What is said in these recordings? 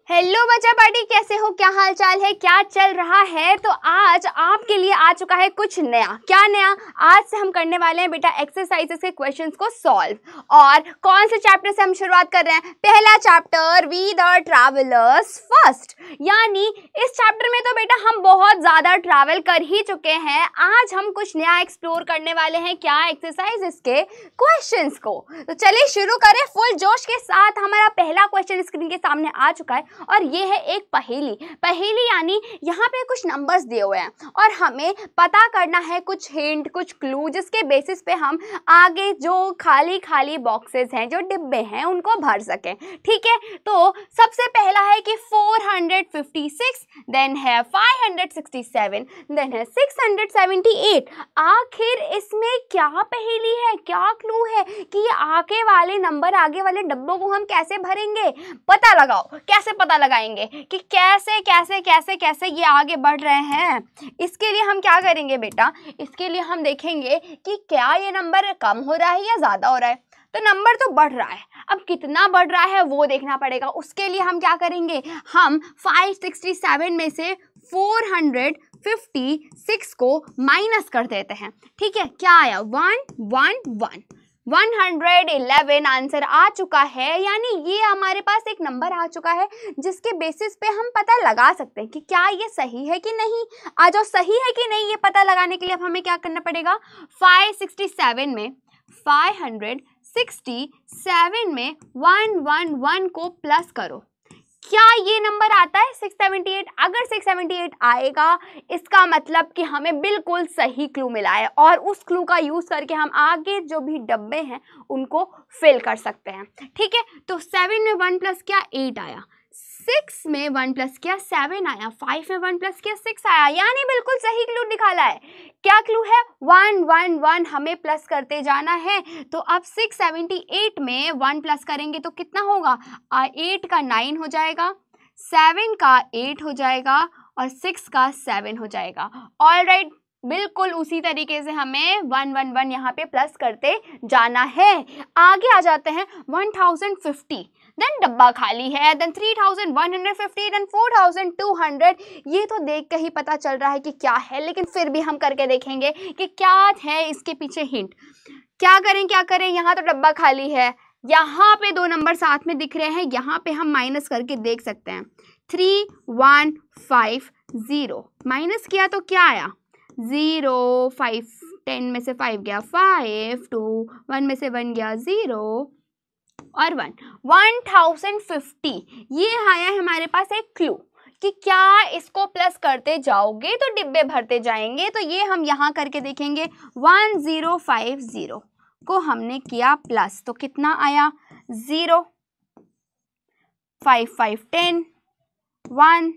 Hello बच्चा party, कैसे हो? क्या हाल चाल है? क्या चल रहा है? तो आज आपके लिए आ चुका है कुछ नया। क्या नया? आज से हम करने वाले हैं बेटा एक्सरसाइजेस के क्वेश्चंस को सॉल्व। और कौन से चैप्टर से हम शुरुआत कर रहे हैं? पहला chapter, we the travellers first. यानी इस चैप्टर में तो बेटा हम बहुत ज्यादा ट्रैवल कर ही चुके हैं। आज हम कुछ नया एक्सप्लोर करने वाले हैं। क्या? एक्सरसाइजेस के क्वेश्चंस को। तो चलिए शुरू करें फुल जोश के साथ। हमारा पहला क्वेश्चन स्क्रीन के सामने आ चुका है और ये है एक पहेली यानी यहाँ पे कुछ नंबर्स दिए हुए हैं और हमें पता करना है कुछ हिंट, कुछ क्लू, जिसके बेसिस पे हम आगे जो खाली बॉक्सेस हैं, जो डिब्बे हैं, उनको भर सकें। ठीक है, तो सबसे पहला है कि 456, देन है 567, देन है 678। आखिर इसमें क्या पहेली है, क्या क्लू है कि ये आगे वाले नंबर, आगे वाले डब्बों को हम कैसे भरेंगे? पता लगाओ। कैसे पता लगाएंगे कि कैसे ये आगे बढ़ रहे हैं? इसके लिए हम क्या करेंगे बेटा? इसके लिए हम देखेंगे कि क्या ये नंबर कम हो रहा है या ज्यादा हो रहा है। तो नंबर तो बढ़ रहा है, अब कितना बढ़ रहा है वो देखना पड़ेगा। उसके लिए हम क्या करेंगे? हम 567 में से 456 को माइनस कर देते हैं। ठीक है, क्या आया? 111 आंसर आ चुका है। यानी ये हमारे पास एक नंबर आ चुका है जिसके बेसिस पे हम पता लगा सकते हैं कि क्या ये सही है कि नहीं। आ जाओ, सही है कि नहीं ये पता लगाने के लिए अब हमें क्या करना पड़ेगा? 567 में 111 को प्लस करो। क्या ये नंबर आता है 678? अगर 678 आएगा इसका मतलब कि हमें बिल्कुल सही क्लू मिला है और उस क्लू का यूज करके हम आगे जो भी डब्बे हैं उनको फिल कर सकते हैं। ठीक है, तो 7 में 1 प्लस क्या? 8 आया। 6 में 1 प्लस क्या? 7 आया। 5 में 1 प्लस क्या? 6 आया। यानी बिल्कुल सही क्लू निकाला है। क्या क्लू है? 111 हमें प्लस करते जाना है। तो अब 678 में 1 प्लस करेंगे तो कितना होगा? 8 का 9 हो जाएगा, 7 का 8 हो जाएगा और 6 का 7 हो जाएगा। ऑलराइट, बिल्कुल उसी तरीके से हमें 111 यहाँ पे प्लस करते जाना है। आगे आ जाते हैं 1050, देन डब्बा खाली है, देन 3150, देन 4200। ये तो देख के ही पता चल रहा है कि क्या है, लेकिन फिर भी हम करके देखेंगे कि क्या है इसके पीछे हिंट। क्या करें? यहाँ तो डब्बा खाली है, यहाँ पे दो नंबर साथ में दिख रहे हैं, यहाँ पे हम माइनस करके देख सकते हैं। 3150 माइनस किया तो क्या आया? 0, 5, 10 में से 5 गया 5, 2, 1 में से 1 गया 0 और 1, 1050। ये आया है हमारे पास एक क्लू कि क्या इसको प्लस करते जाओगे तो डिब्बे भरते जाएंगे। तो ये हम यहाँ करके देखेंगे। 1050 को हमने किया प्लस तो कितना आया? 0, 5, 5, 10, 1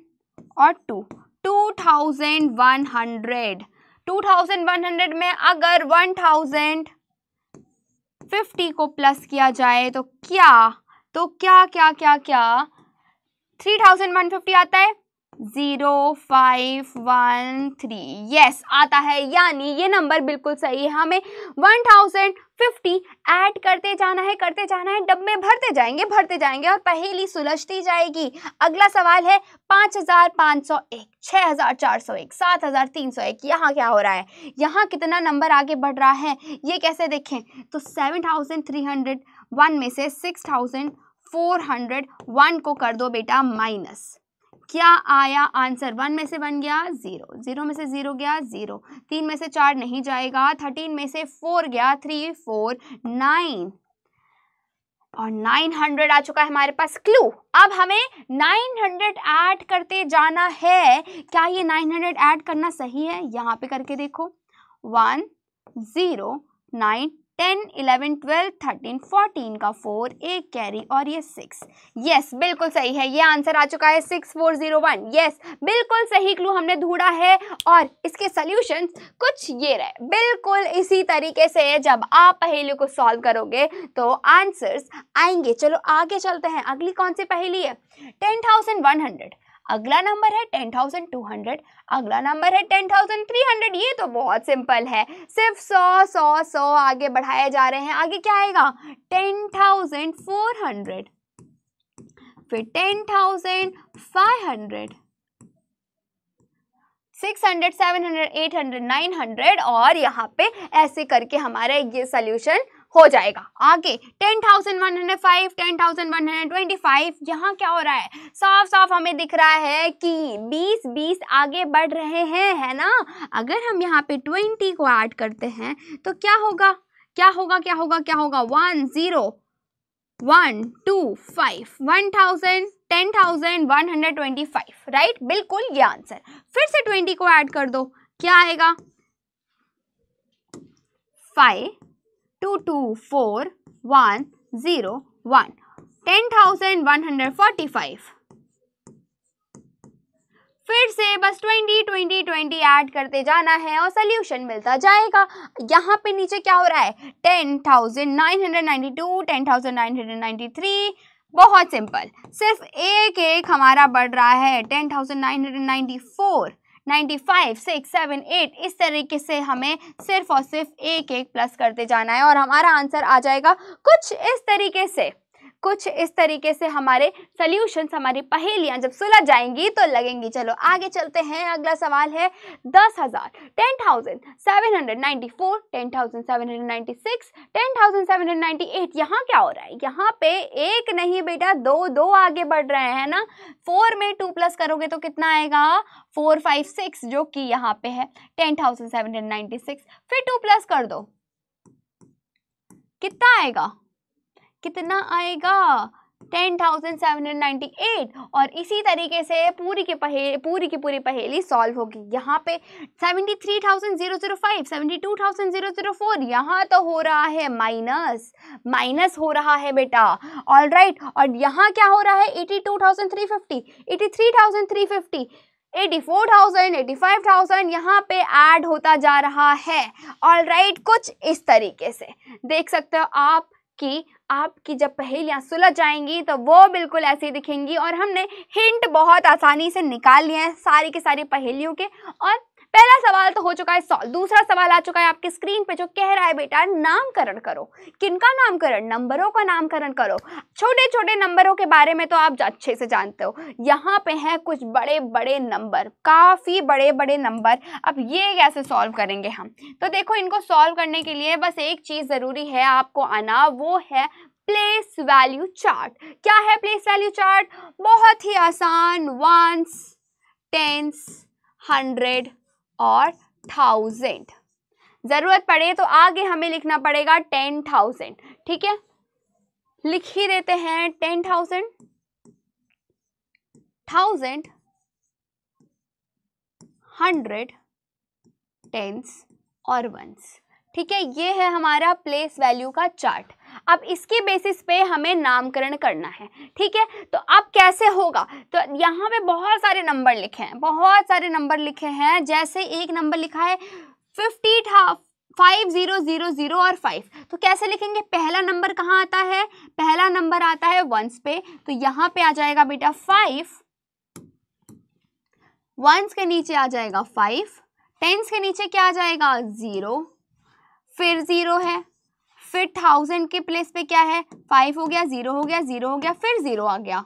और 2, 2100 में अगर 1050 को प्लस किया जाए तो क्या 3150 आता है? 0513। यस, आता है। यानी ये नंबर बिल्कुल सही है। हमें 1050 ऐड करते जाना है, डब्बे भरते जाएंगे और पहेली सुलझती जाएगी। अगला सवाल है 5501, 6401, 7301। यहाँ क्या हो रहा है? यहाँ कितना नंबर आगे बढ़ रहा है ये कैसे देखें? तो 7301 में से 6401 को कर दो बेटा माइनस। क्या आया आंसर? 1 में से 1 गया 0, 0 में से 0 गया 0, 3 में से 4 नहीं जाएगा, 13 में से 4 गया 3, 4, 9 और 900 आ चुका है हमारे पास क्लू। अब हमें 900 ऐड करते जाना है। क्या ये 900 ऐड करना सही है? यहाँ पे करके देखो। 1, 0, 9, 10, 11, 12, 13, 14 का 4, एक कैरी और ये 6। यस, बिल्कुल सही है। ये आंसर आ चुका है 6401। यस, बिल्कुल सही क्लू हमने ढूंढा है और इसके सॉल्यूशंस कुछ ये रहे। बिल्कुल इसी तरीके से जब आप पहेलियों को सॉल्व करोगे तो आंसर्स आएंगे। चलो आगे चलते हैं। अगली कौन सी पहेली है? 10,100। अगला नंबर है 10,200, अगला नंबर है 10,300। ये तो बहुत सिंपल है, सिर्फ 100 आगे बढ़ाए जा रहे हैं। आगे क्या आएगा? 10,400, फिर 10,000, 500, 600, 700, 800, 900 और यहाँ पे ऐसे करके हमारा ये सोल्यूशन हो जाएगा। आगे 10,105, 10,125, यहाँ क्या हो रहा है, साफ साफ हमें दिख रहा है कि 20 आगे बढ़ रहे हैं, है ना। अगर हम यहाँ पे 20 को ऐड करते हैं तो क्या होगा, 1 0 1 2 5 1000, 10,125, राइट, बिल्कुल ये आंसर। फिर से 20 को ऐड कर दो, क्या आएगा, 5 2 2 4 1 0 1 10,145। फिर से बस 20 ऐड करते जाना है और सोल्यूशन मिलता जाएगा। यहाँ पे नीचे क्या हो रहा है, 10,992, 10,993, बहुत सिंपल, सिर्फ एक हमारा बढ़ रहा है, 10,994, 95, 6, 7, 8, इस तरीके से हमें सिर्फ और सिर्फ एक प्लस करते जाना है और हमारा आंसर आ जाएगा कुछ इस तरीके से हमारे सॉल्यूशंस, हमारी पहेलियां जब सुलझ जाएंगी तो लगेंगी। चलो आगे चलते हैं, अगला सवाल है 10,000, 10,794, 10,796, 10,798। यहाँ क्या हो रहा है, यहाँ पे एक नहीं बेटा, दो आगे बढ़ रहे हैं ना। 4 में 2 प्लस करोगे तो कितना आएगा, 4 5 6, जो कि यहाँ पे है 10,796। फिर 2 प्लस कर दो, कितना आएगा 10,798 और इसी तरीके से पूरी की पूरी पहेली सॉल्व होगी। यहाँ पे 73,005, 72,004, यहाँ तो हो रहा है माइनस हो रहा है बेटा, ऑल राइट। और यहाँ क्या हो रहा है, 82,350, 83,350, 84,000, 85,000, यहाँ पे ऐड होता जा रहा है, ऑल राइट। कुछ इस तरीके से देख सकते हो आप कि आपकी जब पहेलियां सुलझ जाएंगी तो वो बिल्कुल ऐसी दिखेंगी। और हमने हिंट बहुत आसानी से निकाल लिए हैं सारी की सारी पहेलियों के। और पहला सवाल तो हो चुका है सॉल्व। दूसरा सवाल आ चुका है आपकी स्क्रीन पे, जो कह रहा है बेटा नामकरण करो। किनका नामकरण, नंबरों का नामकरण करो। छोटे छोटे नंबरों के बारे में तो आप अच्छे से जानते हो, यहाँ पे हैं कुछ बड़े बड़े नंबर, काफी बड़े बड़े नंबर। अब ये कैसे सॉल्व करेंगे हम, तो देखो इनको सॉल्व करने के लिए बस एक चीज जरूरी है आपको आना, वो है प्लेस वैल्यू चार्ट। क्या है प्लेस वैल्यू चार्ट, बहुत ही आसान, वंस, टेंस, 100 और 1000। जरूरत पड़े तो आगे हमें लिखना पड़ेगा 10,000, ठीक है, लिख ही देते हैं 10,000, 1000, 100, टेंस और वंस, ठीक है। ये है हमारा प्लेस वैल्यू का चार्ट। अब इसके बेसिस पे हमें नामकरण करना है, ठीक है। तो अब कैसे होगा, तो यहाँ पे बहुत सारे नंबर लिखे हैं, जैसे एक नंबर लिखा है 50,000 और 5, तो कैसे लिखेंगे, पहला नंबर कहाँ आता है, पहला नंबर आता है वंस पे, तो यहाँ पे आ जाएगा बेटा 5, वंस के नीचे आ जाएगा 5, टेंस के नीचे क्या आ जाएगा 0, फिर 0 है, फिर 1000 के प्लेस पे क्या है, 5 हो गया, 0 हो गया, 0 हो गया, फिर 0 आ गया,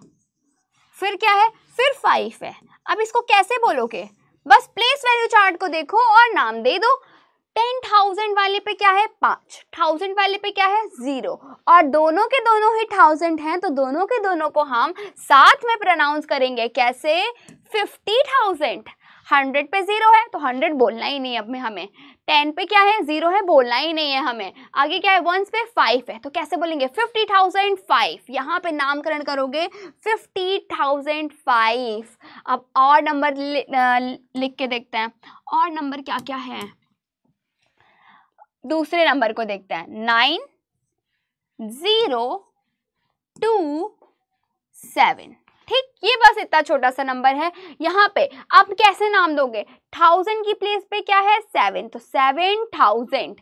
फिर क्या है, फिर 5 है। अब इसको कैसे बोलोगे, बस प्लेस वैल्यू चार्ट को देखो और नाम दे दो। 10,000 वाले पे क्या है 5, 1000 वाले पे क्या है 0, और दोनों के दोनों ही 1000 हैं, तो दोनों के दोनों को हम साथ में प्रोनाउंस करेंगे, कैसे, 50,000। 100 पे 0 है तो 100 बोलना ही नहीं अब में हमें, 10 पे क्या है 0 है, बोलना ही नहीं है हमें, आगे क्या है वंस पे 5 है, तो कैसे बोलेंगे 50,005, यहाँ पे नामकरण करोगे 50,005। अब और नंबर लिख के देखते हैं, और नंबर क्या क्या है, दूसरे नंबर को देखते हैं, 9027, ठीक, ये बस इतना छोटा सा नंबर है। यहाँ पे अब कैसे नाम दोगे, 1000 की प्लेस पे क्या है 7, तो 7,000,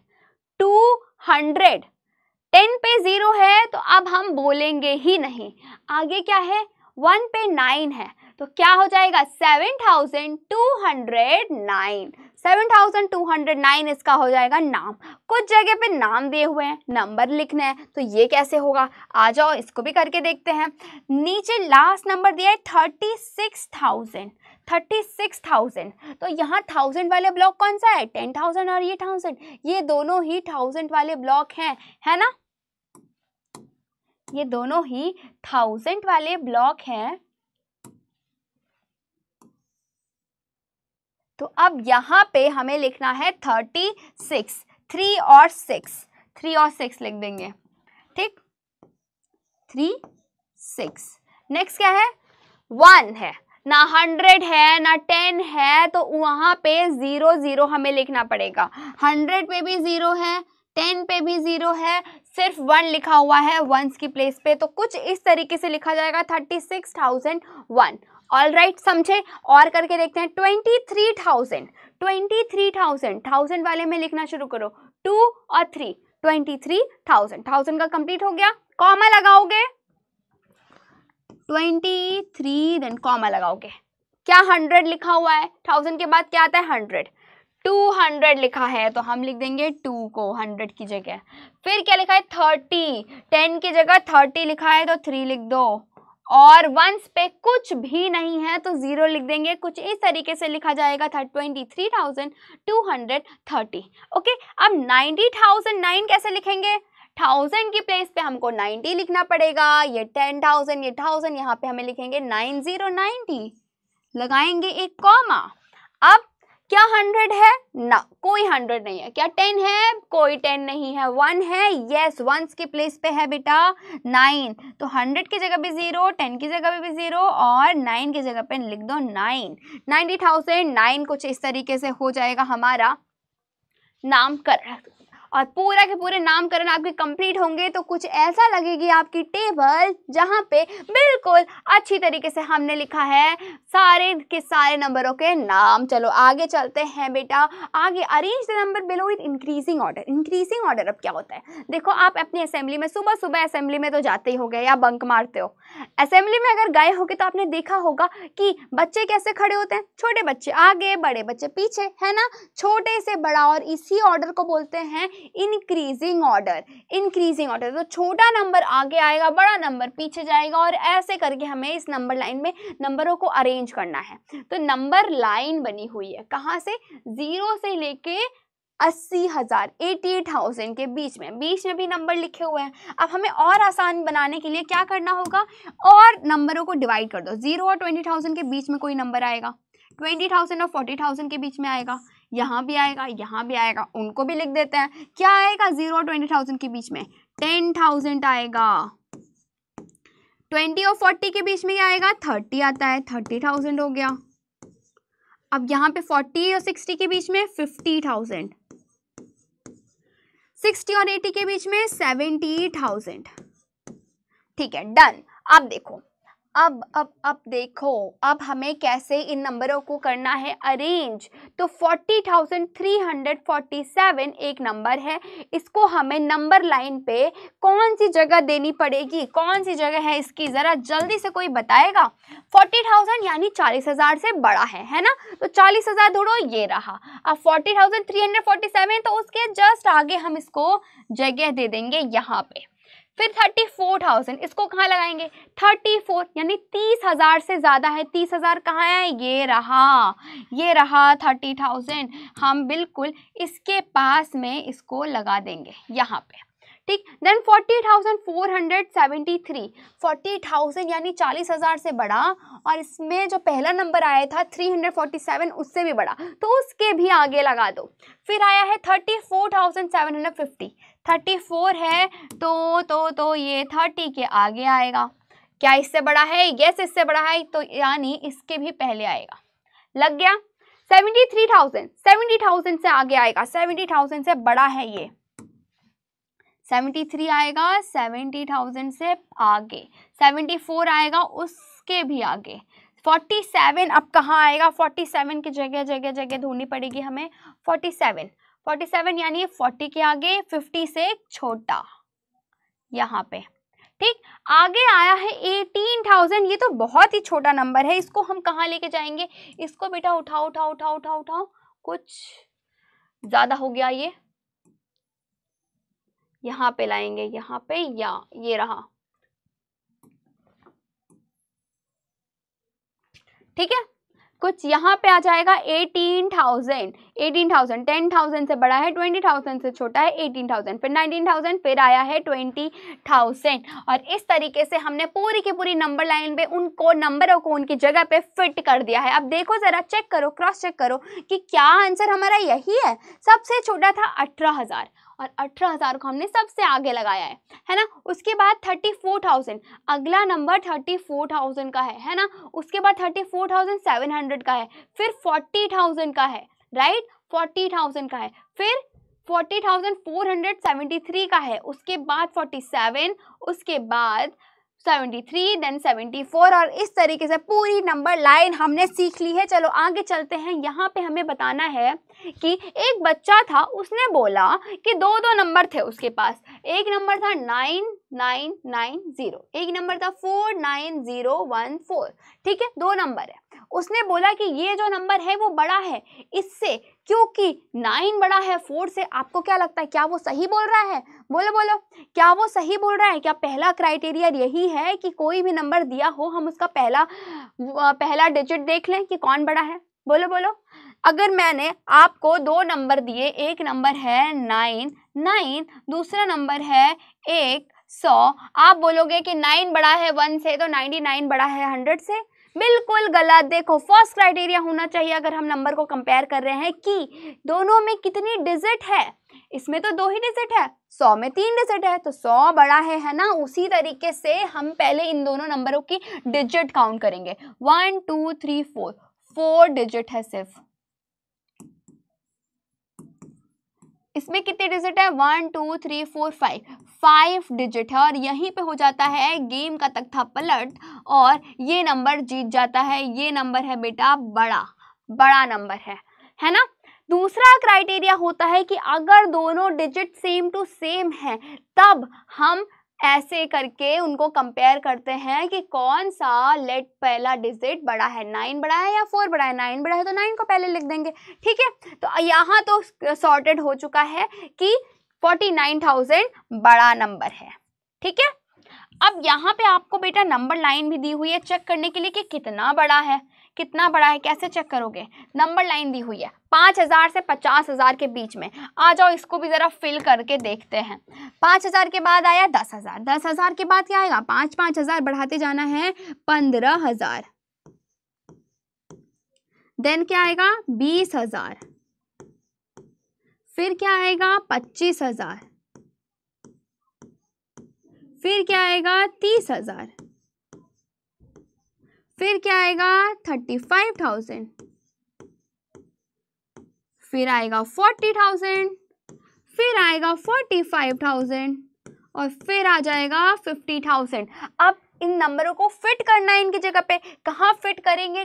200, 10 पे 0 है तो अब हम बोलेंगे ही नहीं, आगे क्या है 1 पे 9 है तो क्या हो जाएगा 7209। 7209 इसका हो जाएगा नाम। कुछ जगह पे नाम दिए हुए हैं, नंबर लिखना है, तो ये कैसे होगा? आ जाओ इसको भी करके देखते हैं। नीचे लास्ट नंबर दिया है 36,000। 36,000 तो यहाँ 1000 वाले ब्लॉक कौन सा है? 10,000 और ये 1000, ये दोनों ही 1000 वाले ब्लॉक हैं, है ना? ये दोनों ही 1000 वाले ब्लॉक हैं। तो अब यहाँ पे हमें लिखना है 36, 3 और 6 लिख देंगे, ठीक? 3, 6। नेक्स्ट क्या है? 1 है ना, 100 है ना 10 है, तो वहां पे 0 0 हमें लिखना पड़ेगा। 100 पे भी 0 है, 10 पे भी 0 है, सिर्फ 1 लिखा हुआ है वंस की प्लेस पे, तो कुछ इस तरीके से लिखा जाएगा 36,001। ऑल राइट, समझे? और करके देखते हैं 23,000। 23,000 1000 वाले में लिखना शुरू करो, 2 और 3, 23,000। 1000 का कंप्लीट हो गया, कॉमा लगाओगे 23, देन कॉमा लगाओगे। क्या 100 लिखा हुआ है? 1000 के बाद क्या आता है? 100। 200 लिखा है तो हम लिख देंगे 2 को 100 की जगह। फिर क्या लिखा है? 30, 10 की जगह 30 लिखा है तो 3 लिख दो, और वंस पे कुछ भी नहीं है तो 0 लिख देंगे। कुछ इस तरीके से लिखा जाएगा 23,230। ओके, अब 90,009 कैसे लिखेंगे? 1000 की प्लेस पे हमको 90 लिखना पड़ेगा। ये 10,000, ये 1000, यहाँ पे हमें लिखेंगे 9090, लगाएंगे एक कॉमा। अब क्या 100 है? ना, कोई 100 नहीं है। क्या 10 है? कोई 10 नहीं है। 1 है? यस, वंस की प्लेस पे है बेटा 9, तो 100 की जगह भी 0, 10 की जगह भी 0 और 9 की जगह पे लिख दो 9। 90,009 कुछ इस तरीके से हो जाएगा हमारा नामकरण, और पूरा के पूरे नामकरण आपके कंप्लीट होंगे तो कुछ ऐसा लगेगी आपकी टेबल जहां पे बिल्कुल अच्छी तरीके से हमने लिखा है सारे के सारे नंबरों के नाम। चलो आगे चलते हैं बेटा। आगे arrange the number below in increasing order. Increasing order अब क्या होता है? देखो, आप अपनी असेंबली में सुबह सुबह असेंबली में तो जाते ही हो गए या बंक मारते हो। असेंबली में अगर गए होगे तो आपने देखा होगा कि बच्चे कैसे खड़े होते हैं, छोटे बच्चे आगे, बड़े बच्चे पीछे, है ना? छोटे से बड़ा, और इसी ऑर्डर को बोलते हैं इंक्रीजिंग ऑर्डर। इंक्रीजिंग ऑर्डर, तो छोटा नंबर आगे आएगा, बड़ा नंबर पीछे जाएगा, और ऐसे करके हमें इस नंबर लाइन में नंबरों को अरेंज करना है। तो नंबर लाइन बनी हुई है कहाँ से? 0 से लेके 80,000, 88,000 के बीच में भी नंबर लिखे हुए हैं। अब हमें और आसान बनाने के लिए क्या करना होगा? और नंबरों को डिवाइड कर दो। 0 और 20,000 के बीच में कोई नंबर आएगा, 20,000 और 40,000 के बीच में आएगा, यहाँ भी आएगा, यहाँ भी आएगा, उनको भी लिख देते हैं। क्या आएगा 0 और 20,000 के बीच में? 10,000 आएगा। 20 और 40 के बीच में क्या आएगा? 30 आता है, 30,000 हो गया। अब यहाँ पे 40 और 60 के बीच में 50,000, 60 और 80 के बीच में 70,000। ठीक है, डन। अब देखो, अब देखो, अब हमें कैसे इन नंबरों को करना है अरेंज। तो 40,347 एक नंबर है, इसको हमें नंबर लाइन पे कौन सी जगह देनी पड़ेगी? कौन सी जगह है इसकी? जरा जल्दी से कोई बताएगा। 40,000 यानी 40,000 से बड़ा है ना? तो 40,000 ढूंढो, ये रहा। अब 40,347 तो उसके जस्ट आगे हम इसको जगह दे देंगे यहाँ पे। फिर 34,000, इसको कहाँ लगाएंगे? 34 यानी 30,000 से ज़्यादा है। 30,000 कहाँ है? ये रहा 30,000। हम बिल्कुल इसके पास में इसको लगा देंगे यहाँ पे, ठीक। देन 40,473, 40,000 यानी 40,000 से बड़ा, और इसमें जो पहला नंबर आया था 347 उससे भी बड़ा, तो उसके भी आगे लगा दो। फिर आया है 34,750, 34 है तो ये 30 के आगे आएगा। क्या इससे बड़ा है? यस, इससे बड़ा है, तो यानी इसके भी पहले आएगा। लग गया। 73,000, 70,000 से आगे आएगा, 70,000 से बड़ा है ये। 73 आएगा 70,000 से आगे, 74 आएगा उसके भी आगे, 47 अब कहाँ आएगा? 47 की जगह ढूंढनी पड़ेगी हमें। 47 यानी 40 के आगे, 50 से छोटा यहाँ पे, ठीक, आगे आया है 18,000, ये तो बहुत ही छोटा नंबर है, इसको हम कहाँ लेके जाएंगे? इसको बेटा उठाओ उठाओ उठाओ उठाओ उठाओ, कुछ ज्यादा हो गया ये, यहाँ पे लाएंगे, यहाँ पे, या ये रहा, ठीक है, कुछ यहाँ पे आ जाएगा 18,000, 10,000 से बड़ा है, 20,000 से छोटा है 18,000, फिर 19,000, फिर आया है 20,000। और इस तरीके से हमने पूरी की पूरी नंबर लाइन पे उनको नंबरों को उनकी जगह पे फिट कर दिया है। अब देखो जरा, चेक करो, क्रॉस चेक करो कि क्या आंसर हमारा यही है। सबसे छोटा था 18,000 और 18,000 को हमने सबसे आगे लगाया है ना। उसके बाद 34,000, अगला नंबर 34,000 का है ना। उसके बाद 34,700 का है, फिर 40,000 का है, राइट, 40,000 का है, फिर 40,473 का है, उसके बाद 47, उसके बाद 73, देन 74, और इस तरीके से पूरी नंबर लाइन हमने सीख ली है। चलो आगे चलते हैं। यहाँ पे हमें बताना है कि एक बच्चा था, उसने बोला कि दो नंबर थे उसके पास, एक नंबर था 9990, एक नंबर था 49014, ठीक है, दो नंबर है। उसने बोला कि ये जो नंबर है वो बड़ा है इससे, क्योंकि 9 बड़ा है 4 से। आपको क्या लगता है, क्या वो सही बोल रहा है? बोलो बोलो, क्या वो सही बोल रहा है? क्या पहला क्राइटेरिया यही है कि कोई भी नंबर दिया हो हम उसका पहला डिजिट देख लें कि कौन बड़ा है? बोलो बोलो। अगर मैंने आपको दो नंबर दिए, एक नंबर है 9, दूसरा नंबर है 100, आप बोलोगे कि 9 बड़ा है 1 से तो 99 बड़ा है 100 से? बिल्कुल गलत। देखो, फर्स्ट क्राइटेरिया होना चाहिए अगर हम नंबर को कंपेयर कर रहे हैं कि दोनों में कितनी डिजिट है। इसमें तो 2 ही डिजिट है, 100 में 3 डिजिट है, तो 100 बड़ा है ना। उसी तरीके से हम पहले इन दोनों नंबरों की डिजिट काउंट करेंगे। 1 2 3 4 डिजिट है सिर्फ। इसमें कितने डिजिट है? 1 2 3 4 5 डिजिट है। और यहीं पे हो जाता है गेम का तख्ता पलट और ये नंबर जीत जाता है। ये नंबर है बेटा बड़ा नंबर है ना। दूसरा क्राइटेरिया होता है कि अगर दोनों डिजिट सेम टू सेम है तब हम ऐसे करके उनको कंपेयर करते हैं कि कौन सा पहला डिजिट बड़ा है, 9 बड़ा है या 4 बड़ा है। 9 बड़ा है तो 9 को पहले लिख देंगे, ठीक है। तो यहाँ तो सॉर्टेड हो चुका है कि 49,000 बड़ा नंबर है, ठीक है। अब यहाँ पे आपको बेटा नंबर लाइन भी दी हुई है चेक करने के लिए कि कितना बड़ा है। कैसे चेक करोगे? नंबर लाइन दी हुई है 5,000 से 50,000 के बीच में। आ जाओ इसको भी जरा फिल करके देखते हैं। 5,000 के बाद आया 10,000, 10,000 के बाद क्या आएगा? 5,000 बढ़ाते जाना है 15,000, देन क्या आएगा? 20,000, फिर क्या आएगा? 25,000, फिर क्या आएगा? 30,000, फिर क्या आएगा? 35,000, फिर आएगा 40,000, फिर आएगा 45,000 और फिर आ जाएगा 50,000। अब इन नंबरों को फिट करना है इनकी जगह पे। कहाँ फिट करेंगे?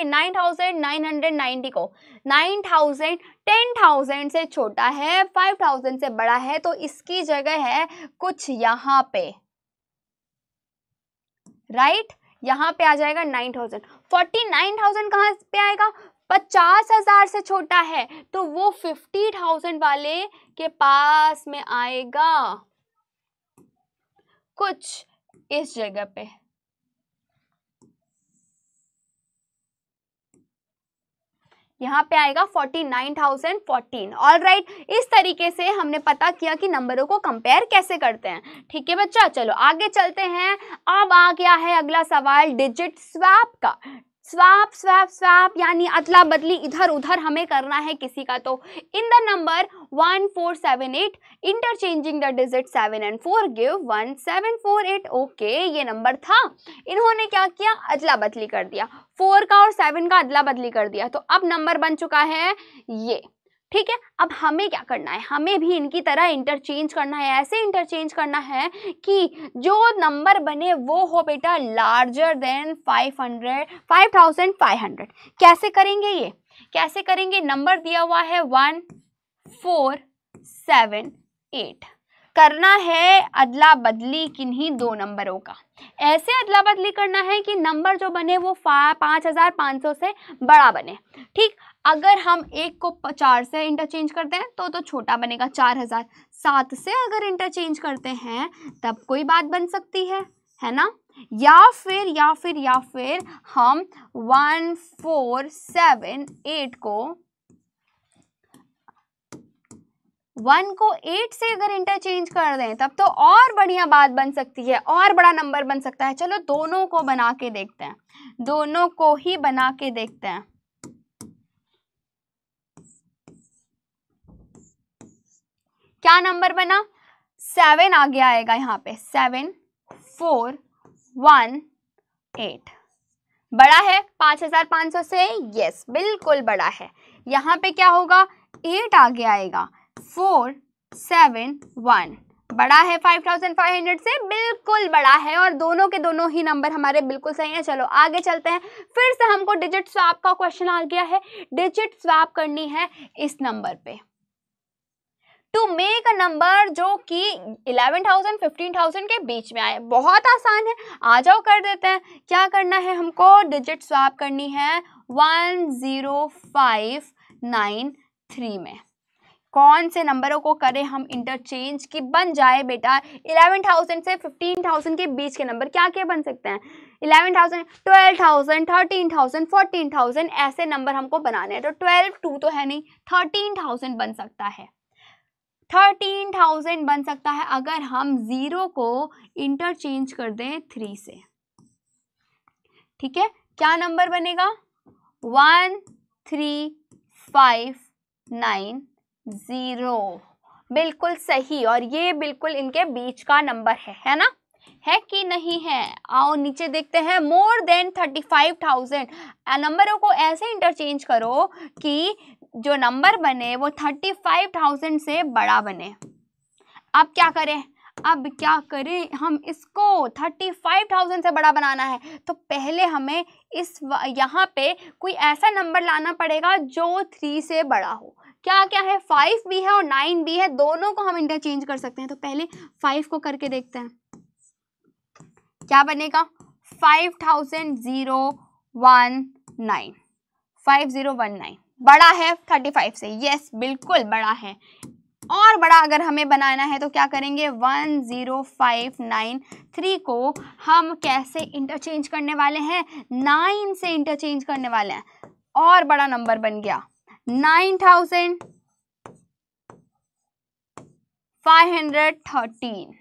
9,990 को 9,000 10,000 से छोटा है, 5,000 से बड़ा है, तो इसकी जगह है कुछ यहाँ पे, राइट। यहाँ पे आ जाएगा 9,000। 49,000 कहाँ पे आएगा? 50,000 से छोटा है तो वो 50,000 वाले के पास में आएगा, कुछ इस जगह पे। यहाँ पे आएगा 49,014। ऑलराइट, इस तरीके से हमने पता किया कि नंबरों को कंपेयर कैसे करते हैं। ठीक है बच्चा, चलो आगे चलते हैं। अब आ गया है अगला सवाल डिजिट स्वैप का। स्वैप यानी अदला बदली, इधर उधर हमें करना है किसी का। तो in the number 1478 interchanging the digit 7 and 4 give 1748। Okay, ये नंबर था, इन्होंने क्या किया? अदला बदली कर दिया, 4 का और 7 का अदला बदली कर दिया। तो अब नंबर बन चुका है ये, ठीक है। अब हमें क्या करना है? हमें भी इनकी तरह इंटरचेंज करना है। ऐसे इंटरचेंज करना है कि जो नंबर बने वो हो बेटा लार्जर देन 5,500। कैसे करेंगे ये? कैसे करेंगे? नंबर दिया हुआ है 1478, करना है अदला बदली किन्हीं दो नंबरों का। ऐसे अदला बदली करना है कि नंबर जो बने वो 5500 से बड़ा बने। ठीक, अगर हम एक को 4 से इंटरचेंज करते हैं तो छोटा बनेगा 4000। 7 से अगर इंटरचेंज करते हैं तब कोई बात बन सकती है ना। या फिर हम 1478 को 1 को 8 से अगर इंटरचेंज कर दें तब तो और बढ़िया बात बन सकती है, और बड़ा नंबर बन सकता है। चलो दोनों को बना के देखते हैं, दोनों को ही बना के देखते हैं। क्या नंबर बना? 7 आगे आएगा यहाँ पे, 7418। बड़ा है 5500 से? यस, बिल्कुल बड़ा है। यहाँ पे क्या होगा? 8 आगे आएगा, 471। बड़ा है 5500 से? बिल्कुल बड़ा है। और दोनों के दोनों ही नंबर हमारे बिल्कुल सही हैं। चलो आगे चलते हैं। फिर से हमको डिजिट स्वैप का क्वेश्चन आ गया है। डिजिट स्वैप करनी है इस नंबर पे टू मेक अ नंबर जो कि 11,000 15,000 के बीच में आए। बहुत आसान है, आ जाओ कर देते हैं। क्या करना है हमको? डिजिट स्वैप करनी है 10593 में। कौन से नंबरों को करें हम इंटरचेंज की बन जाए बेटा 11,000 से 15,000 के बीच के नंबर? क्या क्या बन सकते हैं? 11,000, 12,000, 13,000, 14,000 ऐसे नंबर हमको बनाने हैं। तो 12 2 तो है नहीं, 13,000 बन सकता है। 13,000 बन सकता है अगर हम 0 को इंटरचेंज कर दें 3 से। ठीक है, क्या नंबर बनेगा? 13590। बिल्कुल सही, और ये बिल्कुल इनके बीच का नंबर है ना? है कि नहीं है? आओ नीचे देखते हैं। मोर देन 35,000 नंबरों को ऐसे इंटरचेंज करो कि जो नंबर बने वो 35,000 से बड़ा बने। अब क्या करें? हम इसको 35,000 से बड़ा बनाना है तो पहले हमें यहाँ पे कोई ऐसा नंबर लाना पड़ेगा जो 3 से बड़ा हो। क्या क्या है? 5 भी है और 9 भी है, दोनों को हम इंटरचेंज कर सकते हैं। तो पहले 5 को करके देखते हैं क्या बनेगा। 5019 बड़ा है 35 से? यस, बिल्कुल बड़ा है। और बड़ा अगर हमें बनाना है तो क्या करेंगे? 10593 को हम कैसे इंटरचेंज करने वाले हैं? 9 से इंटरचेंज करने वाले हैं, और बड़ा नंबर बन गया 9513।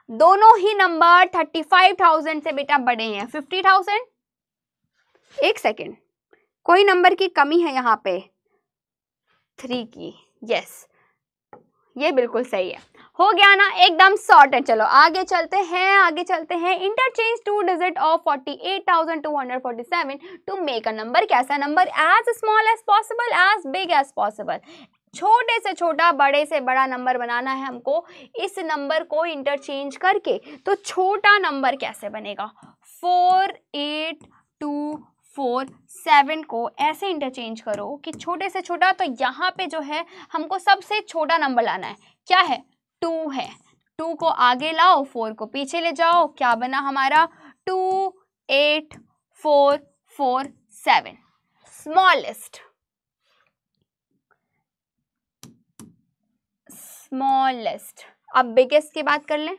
दोनों ही नंबर 35,000 से बेटा बड़े हैं। 50,000, एक सेकेंड, कोई नंबर की कमी है यहाँ पे, 3 की। यस, ये बिल्कुल सही है। हो गया ना, एकदम सॉर्टेड। चलो आगे चलते हैं। Interchange 2 digit of 48,247 to make a number. कैसा नंबर? As small as possible, as big as possible. छोटे से छोटा, बड़े से बड़ा नंबर बनाना है हमको इस नंबर को इंटरचेंज करके। तो छोटा नंबर कैसे बनेगा? 48,247 को ऐसे इंटरचेंज करो कि छोटे से छोटा, तो यहाँ पे जो है हमको सबसे छोटा नंबर लाना है। क्या है? 2 है। 2 को आगे लाओ, 4 को पीछे ले जाओ। क्या बना हमारा? 28447। स्मॉलेस्ट। अब बिगेस्ट की बात कर लें।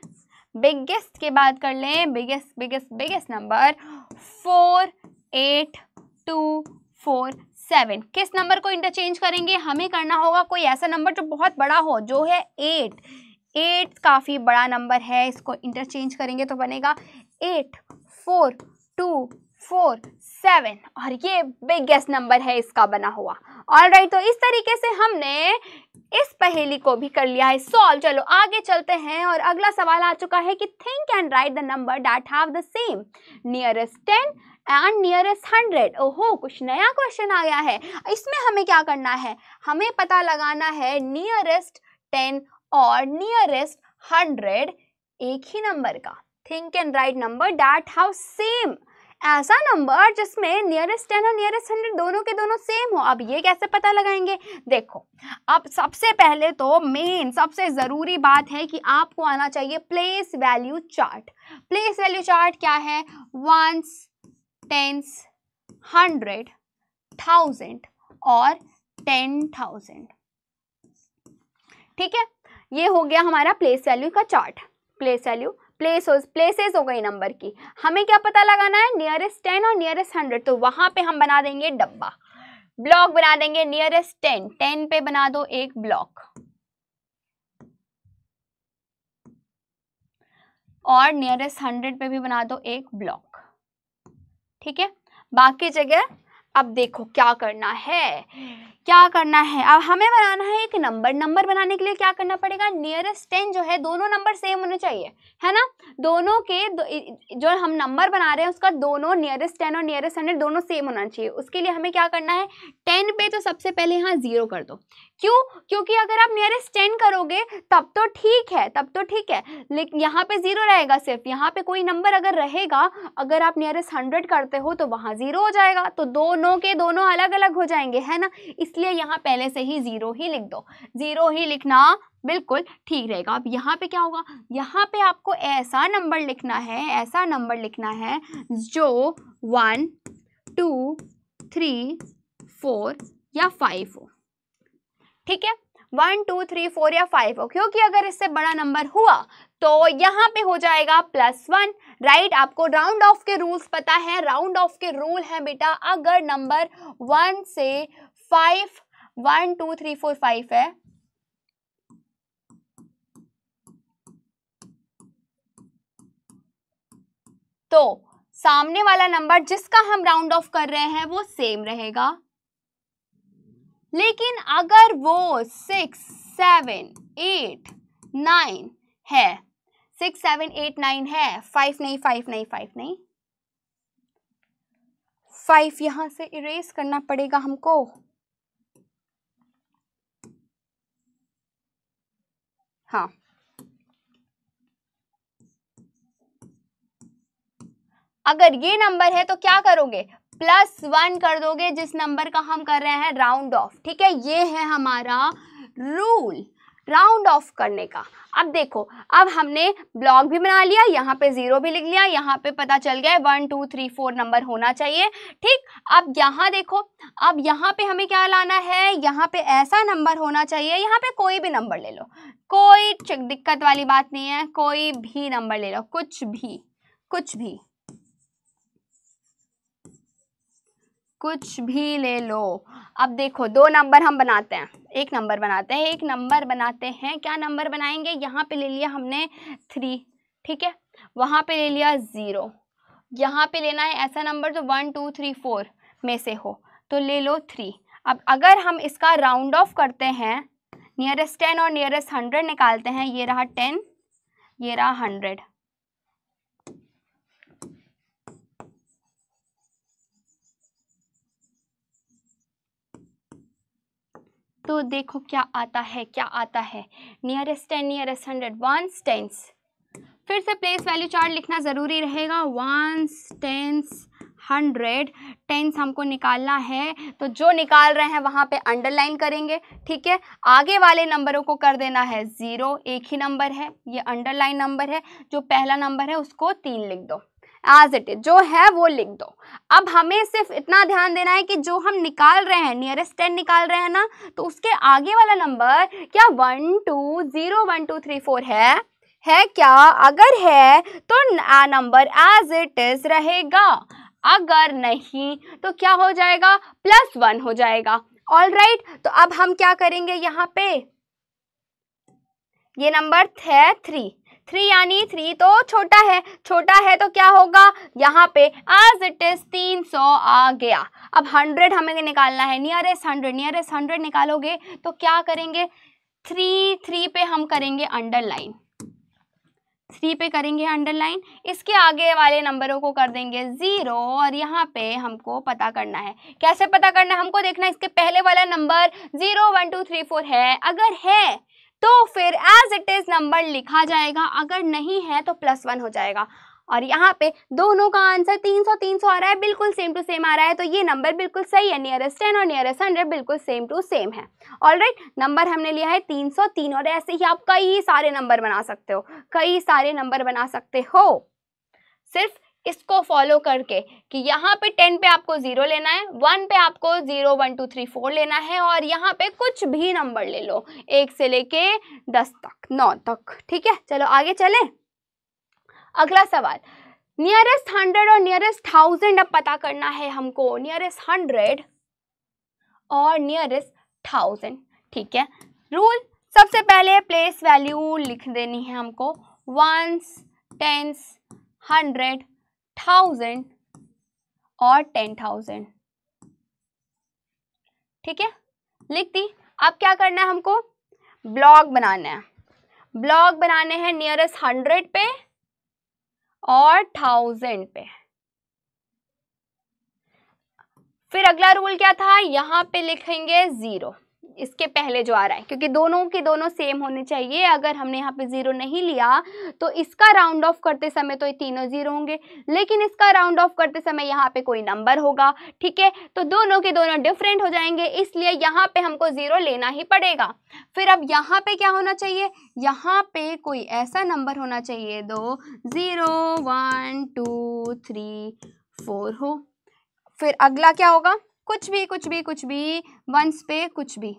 Biggest number 48247। किस नंबर को इंटरचेंज करेंगे? हमें करना होगा कोई ऐसा नंबर जो बहुत बड़ा हो, जो है 8। 8 काफ़ी बड़ा नंबर है, इसको इंटरचेंज करेंगे तो बनेगा 84247, और ये बिगेस्ट नंबर है इसका बना हुआ। ऑलराइट, तो इस तरीके से हमने इस पहेली को भी कर लिया है सॉल्व। चलो आगे चलते हैं, और अगला सवाल आ चुका है कि think and right the number that have the same nearest 10 and nearest 100। ओहो, कुछ नया क्वेश्चन आ गया है। इसमें हमें क्या करना है? हमें पता लगाना है नियरेस्ट 10 और नियरेस्ट 100 एक ही नंबर का। Think and right number that have same ऐसा नंबर जिसमें नियरेस्ट 10 और नियरेस्ट 100 दोनों के दोनों सेम हो। अब ये कैसे पता लगाएंगे? देखो, अब सबसे पहले तो मेन सबसे ज़रूरी बात है कि आपको आना चाहिए place value chart. Place value chart क्या है? वंस, टेंस, 100, 1000 और 10,000। ठीक है, ये हो गया हमारा प्लेस वैल्यू का चार्ट। प्लेस वैल्यू, प्लेसेस हो गई नंबर की। हमें क्या पता लगाना है? नियरेस्ट 10 और नियरेस्ट 100। तो वहां पे हम बना देंगे डब्बा, ब्लॉक बना देंगे। नियरेस्ट 10 पे बना दो एक ब्लॉक, और नियरेस्ट 100 पे भी बना दो एक ब्लॉक। ठीक है, बाकी जगह अब देखो क्या करना है, क्या करना है। अब हमें बनाना है एक नंबर। नंबर बनाने के लिए क्या करना पड़ेगा? नियरेस्ट 10 जो है, दोनों नंबर सेम होने चाहिए, है ना। दोनों के जो हम नंबर बना रहे हैं उसका दोनों नियरेस्ट 10 और नियरेस्ट 100 दोनों सेम होना चाहिए। उसके लिए हमें क्या करना है? 10 पे तो सबसे पहले यहाँ 0 कर दो। क्यों? क्योंकि अगर आप नियरेस्ट 10 करोगे तब तो ठीक है, तब तो ठीक है, लेकिन यहाँ पे 0 रहेगा सिर्फ। यहाँ पे कोई नंबर अगर रहेगा, अगर आप नियरेस्ट 100 करते हो तो वहाँ 0 हो जाएगा, तो दोनों के दोनों अलग अलग हो जाएंगे, है ना। इसलिए यहाँ पहले से ही 0 ही लिख दो। 0 ही लिखना बिल्कुल ठीक रहेगा। अब यहाँ पे क्या होगा? यहाँ पे आपको ऐसा नंबर लिखना है, ऐसा नंबर लिखना है जो 1, 2, 3, 4 या 5 हो। ठीक है, 1, 2, 3, 4 या 5 हो, क्योंकि अगर इससे बड़ा नंबर हुआ तो यहाँ पे हो जाएगा +1, राइट। आपको राउंड ऑफ के रूल्स पता है। राउंड ऑफ के रूल है बेटा, अगर नंबर 1 से 5, 1, 2, 3, 4, 5 है, तो सामने वाला नंबर जिसका हम राउंड ऑफ कर रहे हैं वो सेम रहेगा। लेकिन अगर वो 6, 7, 8, 9 है, 6, 7, 8, 9 है, 5 नहीं, 5 नहीं, 5 नहीं, 5 यहां से इरेज करना पड़ेगा हमको। हाँ, अगर ये नंबर है तो क्या करोगे? +1 कर दोगे जिस नंबर का हम कर रहे हैं राउंड ऑफ। ठीक है, ये है हमारा रूल राउंड ऑफ करने का। अब देखो, अब हमने ब्लॉक भी बना लिया, यहाँ पे 0 भी लिख लिया, यहाँ पे पता चल गया 1, 2, 3, 4 नंबर होना चाहिए। ठीक, अब यहाँ देखो, अब यहाँ पे हमें क्या लाना है? यहाँ पे ऐसा नंबर होना चाहिए, यहाँ पे कोई भी नंबर ले लो, कोई दिक्कत वाली बात नहीं है, कोई भी नंबर ले लो, कुछ भी, कुछ भी, कुछ भी ले लो। अब देखो, 2 नंबर हम बनाते हैं, एक नंबर बनाते हैं, एक नंबर बनाते हैं। क्या नंबर बनाएंगे? यहाँ पे ले लिया हमने 3, ठीक है, वहाँ पे ले लिया 0, यहाँ पे लेना है ऐसा नंबर जो 1, 2, 3, 4 में से हो, तो ले लो 3। अब अगर हम इसका राउंड ऑफ करते हैं, नियरेस्ट 10 और नियरेस्ट 100 निकालते हैं, ये रहा 10, ये रहा 100, तो देखो क्या आता है, क्या आता है? Nearest 10, nearest 100, ones, tens. फिर से प्लेस वैल्यू चार्ट लिखना ज़रूरी रहेगा। वंस, टेंस, 100, टेंस हमको निकालना है, तो जो निकाल रहे हैं वहाँ पे अंडरलाइन करेंगे। ठीक है, आगे वाले नंबरों को कर देना है 0, एक ही नंबर है, ये अंडरलाइन नंबर है। जो पहला नंबर है उसको 3 लिख दो, एज इट इज जो है वो लिख दो। अब हमें सिर्फ इतना ध्यान देना है कि जो हम निकाल रहे हैं, नियरेस्ट 10 निकाल रहे हैं ना, तो उसके आगे वाला नंबर क्या 1, 2, 0, 1, 2, 3, 4 है क्या? अगर है तो नंबर एज इट इज रहेगा, अगर नहीं तो क्या हो जाएगा? +1 हो जाएगा। ऑल राइट, तो अब हम क्या करेंगे? यहाँ पे ये नंबर है 3, यानी 3 तो छोटा है, छोटा है तो क्या होगा? यहाँ पे एज इट इज 300 आ गया। अब 100 हमें निकालना है, नियरेस्ट 100, नियरेस्ट 100 निकालोगे तो क्या करेंगे? 3 पे हम करेंगे अंडरलाइन, 3 पे करेंगे अंडरलाइन, इसके आगे वाले नंबरों को कर देंगे 0, और यहाँ पे हमको पता करना है। कैसे पता करना है? हमको देखना है इसके पहले वाला नंबर 0, 1, 2, 3, 4 है, अगर है तो फिर एज इट इज नंबर लिखा जाएगा, अगर नहीं है तो +1 हो जाएगा। और यहाँ पे दोनों का आंसर 300 300 आ रहा है, बिल्कुल सेम टू सेम आ रहा है, तो ये नंबर बिल्कुल सही है। नियरेस्ट 10 और नियरेस्ट 100 बिल्कुल सेम टू सेम है। ऑलराइट, नंबर हमने लिया है 303 और ऐसे ही आप कई सारे नंबर बना सकते हो, कई सारे नंबर बना सकते हो, सिर्फ इसको फॉलो करके कि यहाँ पे 10 पे आपको 0 लेना है, 1 पे आपको 0 1 2 3 4 लेना है, और यहाँ पे कुछ भी नंबर ले लो 1 से लेके 10 तक, 9 तक। ठीक है, चलो आगे चलें। अगला सवाल, नियरेस्ट 100 और नियरेस्ट 1000 अब पता करना है हमको, नियरेस्ट 100 और नियरेस्ट 1000। ठीक है, रूल, सबसे पहले प्लेस वैल्यू लिख देनी है हमको, वंस, टेंस, 100, 1000 और 10,000। ठीक है, लिख दी। अब क्या करना है हमको, ब्लॉक बनाना है, ब्लॉक बनाने हैं नियरेस्ट 100 पे और 1000 पे। फिर अगला रूल क्या था, यहाँ पे लिखेंगे 0 इसके पहले जो आ रहा है, क्योंकि दोनों के दोनों सेम होने चाहिए। अगर हमने यहाँ पे 0 नहीं लिया तो इसका राउंड ऑफ करते समय तो ये तीनों 0 होंगे, लेकिन इसका राउंड ऑफ करते समय यहाँ पे कोई नंबर होगा। ठीक है, तो दोनों के दोनों डिफरेंट हो जाएंगे, इसलिए यहाँ पे हमको 0 लेना ही पड़ेगा। फिर अब यहाँ पे क्या होना चाहिए, यहाँ पे कोई ऐसा नंबर होना चाहिए, 2 0 1 2 3 4 हो। फिर अगला क्या होगा, कुछ भी कुछ भी कुछ भी, वंस पे कुछ भी,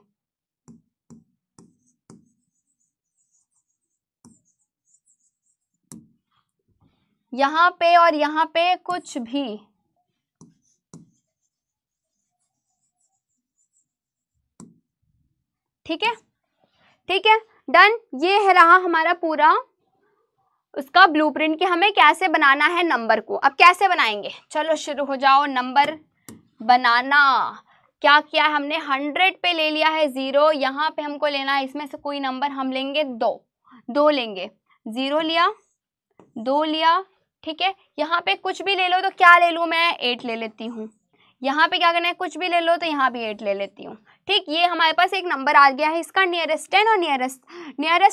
यहाँ पे और यहाँ पे कुछ भी। ठीक है, ठीक है, डन। ये है रहा हमारा पूरा उसका ब्लूप्रिंट कि हमें कैसे बनाना है नंबर को। अब कैसे बनाएंगे, चलो शुरू हो जाओ नंबर बनाना। क्या किया है हमने, 100 पे ले लिया है 0, यहाँ पे हमको लेना है इसमें से कोई नंबर, हम लेंगे 2 लेंगे, 0 लिया, 2 लिया। ठीक है, यहाँ पे कुछ भी ले लो, तो क्या ले लूँ मैं, 8 ले लेती हूँ। यहाँ पे क्या करना है, कुछ भी ले लो तो यहाँ भी 8 ले लेती हूँ। ठीक, ये हमारे पास एक नंबर आ गया है, इसका नियरेस्ट 10 और नियरेस्ट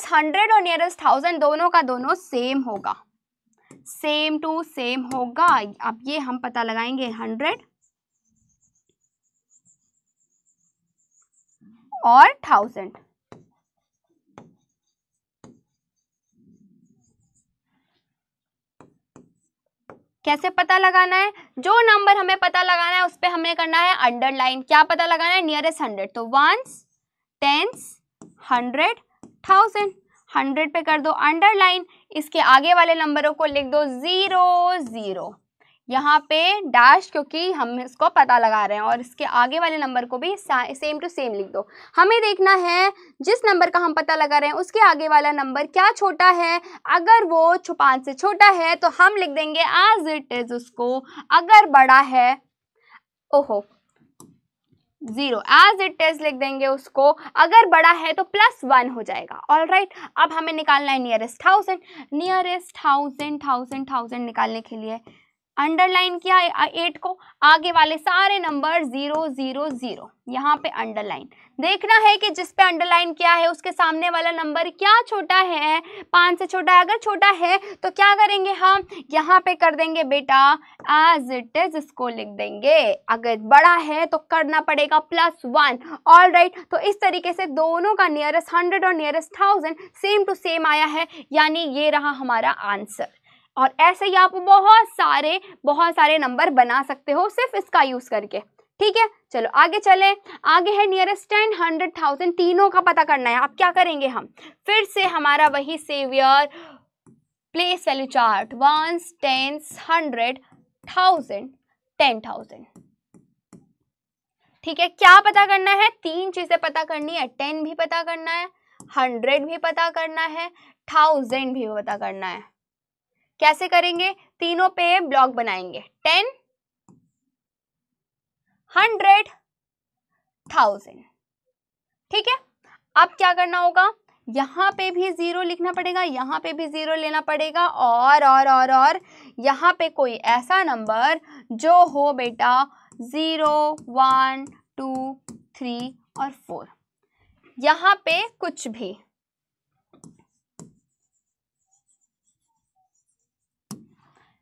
100 और नियरेस्ट 1000 दोनों का दोनों सेम होगा, सेम टू सेम होगा। अब ये हम पता लगाएंगे 100 और 1000। कैसे पता लगाना है, जो नंबर हमें पता लगाना है उस पे हमें करना है अंडरलाइन। क्या पता लगाना है, नियरेस्ट 100, तो वंस, टेंस, 100, 1000। 100 पे कर दो अंडरलाइन, इसके आगे वाले नंबरों को लिख दो 0 0, यहाँ पे डैश क्योंकि हम इसको पता लगा रहे हैं, और इसके आगे वाले नंबर को भी सेम टू सेम लिख दो। हमें देखना है जिस नंबर का हम पता लगा रहे हैं उसके आगे वाला नंबर क्या छोटा है, अगर वो 5 से छोटा है तो हम लिख देंगे एज इट इज उसको, अगर बड़ा है, ओहो 0 एज इट इज लिख देंगे उसको, अगर बड़ा है तो +1 हो जाएगा। ऑलराइट, अब हमें निकालना है नियरेस्ट 1000। नियरेस्ट 1000 निकालने के लिए अंडरलाइन किया 8 को, आगे वाले सारे नंबर 0 0 0, यहाँ पे अंडरलाइन। देखना है कि जिस पे अंडरलाइन किया है उसके सामने वाला नंबर क्या छोटा है, 5 से छोटा है। अगर छोटा है तो क्या करेंगे हम, यहाँ पे कर देंगे बेटा एज इट इज, इसको लिख देंगे। अगर बड़ा है तो करना पड़ेगा +1। ऑलराइट, तो इस तरीके से दोनों का नियरेस्ट 100 और नियरेस्ट 1000 सेम टू सेम आया है, यानी ये रहा हमारा आंसर। और ऐसे ही आप बहुत सारे नंबर बना सकते हो सिर्फ इसका यूज करके। ठीक है, चलो आगे चलें। आगे है नियरेस्ट 10 100 1000, तीनों का पता करना है। अब क्या करेंगे हम, फिर से हमारा वही सेवियर place value chart, ones, tens, 100, 1000, 10,000। ठीक है, क्या पता करना है, 3 चीजें पता करनी है, 10 भी पता करना है, 100 भी पता करना है, 1000 भी पता करना है। कैसे करेंगे, तीनों पे ब्लॉक बनाएंगे, 10 100 1000। ठीक है, अब क्या करना होगा, यहाँ पे भी 0 लिखना पड़ेगा, यहाँ पे भी 0 लेना पड़ेगा, और यहाँ पे कोई ऐसा नंबर जो हो बेटा 0 1 2 3 और 4, यहाँ पे कुछ भी।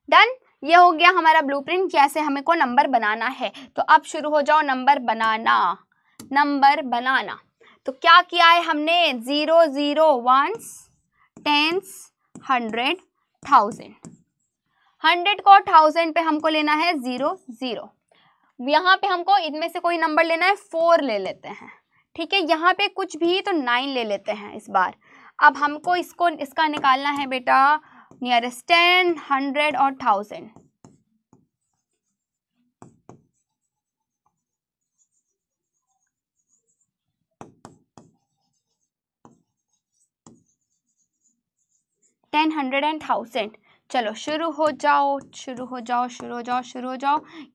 डन। ये हो गया हमारा ब्लूप्रिंट जैसे हमें को नंबर बनाना है। तो अब शुरू हो जाओ नंबर बनाना। तो क्या किया है हमने, 0 0 1s 10s 100 1000। 100 को 1000 पे हमको लेना है 0 0। यहाँ पे हमको इनमें से कोई नंबर लेना है, 4 ले लेते हैं, ठीक है। यहाँ पे कुछ भी तो 9 ले लेते हैं इस बार। अब हमको इसका निकालना है बेटा नियरेस्ट 10 100 और 1000। चलो शुरू हो जाओ।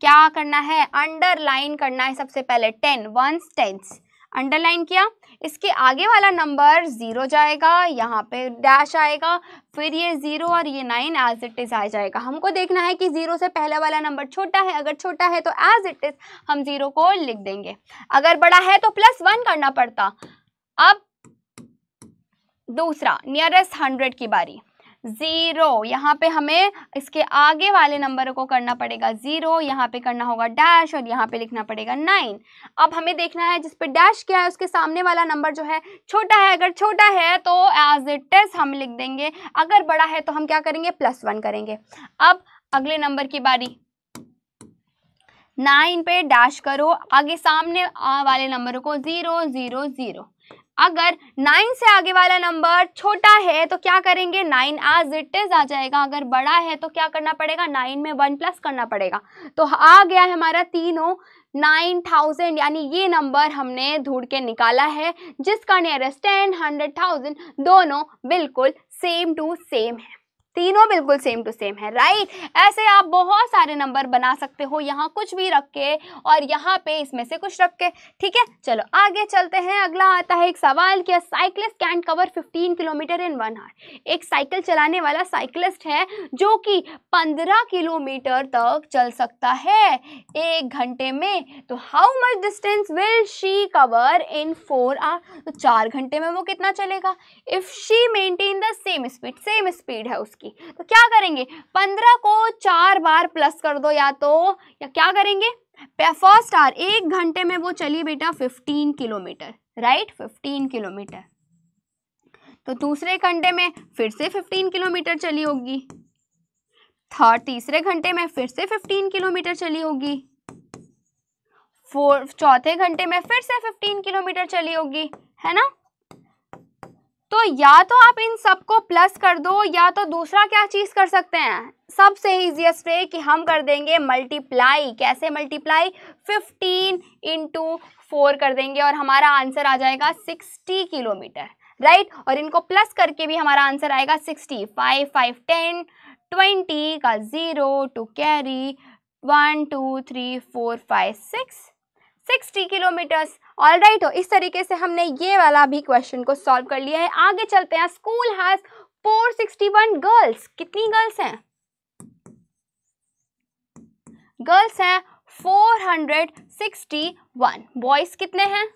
क्या करना है, अंडरलाइन करना है सबसे पहले। 10 1s 10s अंडरलाइन किया, इसके आगे वाला नंबर 0 जाएगा, यहाँ पे डैश आएगा, फिर ये 0 और ये 9 एज इट इज आ जाएगा। हमको देखना है कि 0 से पहले वाला नंबर छोटा है, अगर छोटा है तो एज इट इज हम 0 को लिख देंगे, अगर बड़ा है तो +1 करना पड़ता। अब दूसरा नियरेस्ट 100 की बारी। 0 यहाँ पे हमें इसके आगे वाले नंबर को करना पड़ेगा 0, यहाँ पे करना होगा डैश और यहाँ पे लिखना पड़ेगा 9। अब हमें देखना है जिस पे डैश किया है उसके सामने वाला नंबर जो है छोटा है, अगर छोटा है तो एज इट इज हम लिख देंगे, अगर बड़ा है तो हम क्या करेंगे +1 करेंगे। अब अगले नंबर की बारी। 9 पे डैश करो, आगे सामने वाले नंबर को 0 0 0। अगर 9 से आगे वाला नंबर छोटा है तो क्या करेंगे, 9 एज इट इज आ जाएगा, अगर बड़ा है तो क्या करना पड़ेगा, 9 में 1 प्लस करना पड़ेगा। तो आ गया है हमारा तीनों 9000, यानी ये नंबर हमने ढूंढ के निकाला है जिसका नियरेस्ट 10 100 1000 दोनों बिल्कुल सेम टू सेम है, तीनों बिल्कुल सेम टू सेम है, राइट। ऐसे आप बहुत सारे नंबर बना सकते हो, यहाँ कुछ भी रख के और यहाँ पे इसमें से कुछ रख के, ठीक है। चलो आगे चलते हैं। अगला आता है एक सवाल कि cyclist can cover 15 kilometres in 1 hour. एक साइकिल चलाने वाला साइकिलिस्ट है जो कि 15 किलोमीटर तक चल सकता है 1 घंटे में, तो how much distance will she cover in 4 hour. तो 4 घंटे में वो कितना चलेगा। If she maintain the same speed है उसकी, तो क्या करेंगे, 15 को 4 बार प्लस कर दो, या क्या करेंगे, फर्स्ट आवर 1 घंटे में वो चली बेटा 15 किलोमीटर, राइट, 15 किलोमीटर। तो दूसरे घंटे में फिर से 15 किलोमीटर चली होगी, तीसरे घंटे में फिर से 15 किलोमीटर चली होगी, चौथे घंटे में फिर से 15 किलोमीटर चली होगी, है ना। तो या तो आप इन सबको प्लस कर दो, या तो दूसरा क्या चीज कर सकते हैं, सबसे इजीएस्ट वे कि हम कर देंगे मल्टीप्लाई। कैसे मल्टीप्लाई, 15 × 4 कर देंगे और हमारा आंसर आ जाएगा 60 किलोमीटर, राइट। और इनको प्लस करके भी हमारा आंसर आएगा 60। 5 5 10 20 का 0 to carry 1 2 3 4 5 6 60 kilometres. All right, तो इस तरीके से हमने ये वाला भी क्वेश्चन को सॉल्व कर लिया है। आगे चलते हैं। School has 461 girls. कितनी गर्ल्स हैं, गर्ल्स हैं 461। बॉयज कितने हैं,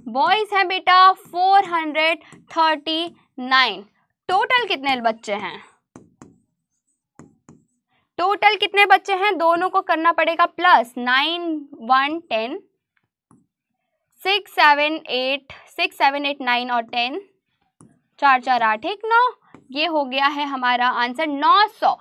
बॉयज हैं बेटा 439। टोटल कितने बच्चे हैं, टोटल कितने बच्चे हैं, दोनों को करना पड़ेगा प्लस। 9 1 10 6 7 8 9 और 10 4 4 8 1 9। ये हो गया है हमारा आंसर 900।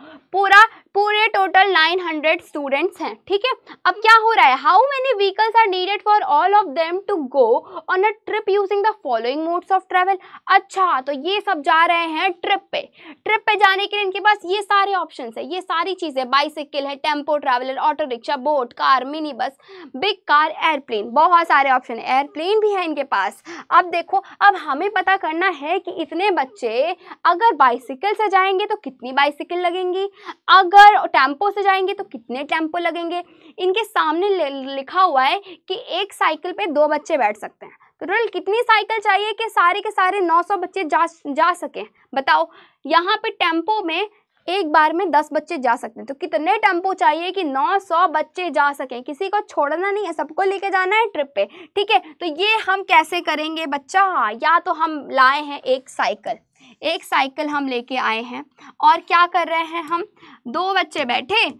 पूरे टोटल 900 स्टूडेंट्स हैं, ठीक है। अब क्या हो रहा है, how many vehicles are needed for all of them to go on a trip using the following modes of travel. अच्छा, तो ये सब जा रहे हैं ट्रिप पे जाने के लिए इनके पास ये सारे ऑप्शंस है, ये सारी चीजें, बाइसिकल है, tempo traveller, auto rickshaw, boat, car, mini bus, big car, airplane, बहुत सारे ऑप्शन है, एयरप्लेन भी है इनके पास। अब देखो, अब हमें पता करना है कि इतने बच्चे अगर बाइसिकल से जाएंगे तो कितनी बाइसिकल लगेंगी, अगर टेम्पो से जाएंगे तो कितने टेम्पो लगेंगे। इनके सामने लिखा हुआ है कि एक साइकिल पे 2 बच्चे बैठ सकते हैं, तो टोटल कितनी साइकिल चाहिए कि सारे के सारे 900 बच्चे जा सकें। बताओ, यहाँ पे टेम्पो में एक बार में 10 बच्चे जा सकते हैं, तो कितने टेम्पो चाहिए कि 900 बच्चे जा सकें। किसी को छोड़ना नहीं है, सबको लेके जाना है ट्रिप पे, ठीक है। तो ये हम कैसे करेंगे बच्चा, या तो हम लाए हैं एक साइकिल, एक साइकिल हम लेके आए हैं और क्या कर रहे हैं हम, दो बच्चे बैठे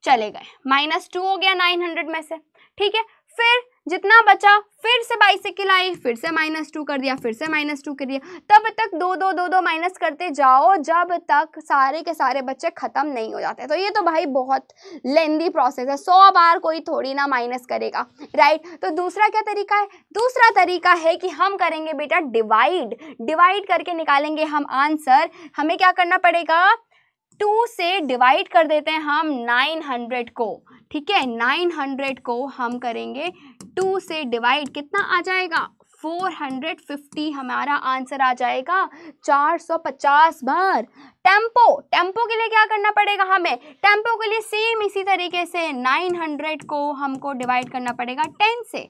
चले गए, -2 हो गया 900 में से, ठीक है। फिर जितना बचा फिर से बाइसिकल आई, फिर से -2 कर दिया, फिर से -2 कर दिया, तब तक दो माइनस करते जाओ जब तक सारे के सारे बच्चे खत्म नहीं हो जाते। तो ये तो भाई बहुत लेंदी प्रोसेस है, 100 बार कोई थोड़ी ना माइनस करेगा, राइट। तो दूसरा क्या तरीका है, दूसरा तरीका है कि हम करेंगे बेटा डिवाइड करके निकालेंगे हम आंसर। हमें क्या करना पड़ेगा, 2 से डिवाइड कर देते हैं हम 900 को, ठीक है। 900 को हम करेंगे 2 से डिवाइड, कितना आ जाएगा 450, हमारा आंसर आ जाएगा 450 बार। टेम्पो के लिए क्या करना पड़ेगा हमें, टेम्पो के लिए सेम इसी तरीके से 900 को हमको डिवाइड करना पड़ेगा 10 से,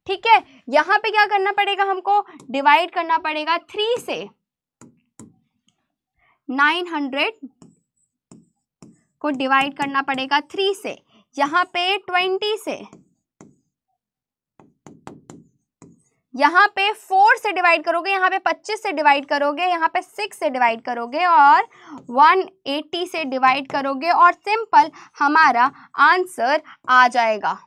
ठीक है। यहाँ पे क्या करना पड़ेगा, हमको डिवाइड करना पड़ेगा 3 से, 900 को डिवाइड करना पड़ेगा 3 से, यहाँ पे 20 से, यहाँ पे 4 से डिवाइड करोगे, यहाँ पे 25 से डिवाइड करोगे, यहाँ पे 6 से डिवाइड करोगे और 180 से डिवाइड करोगे और सिंपल हमारा आंसर आ जाएगा।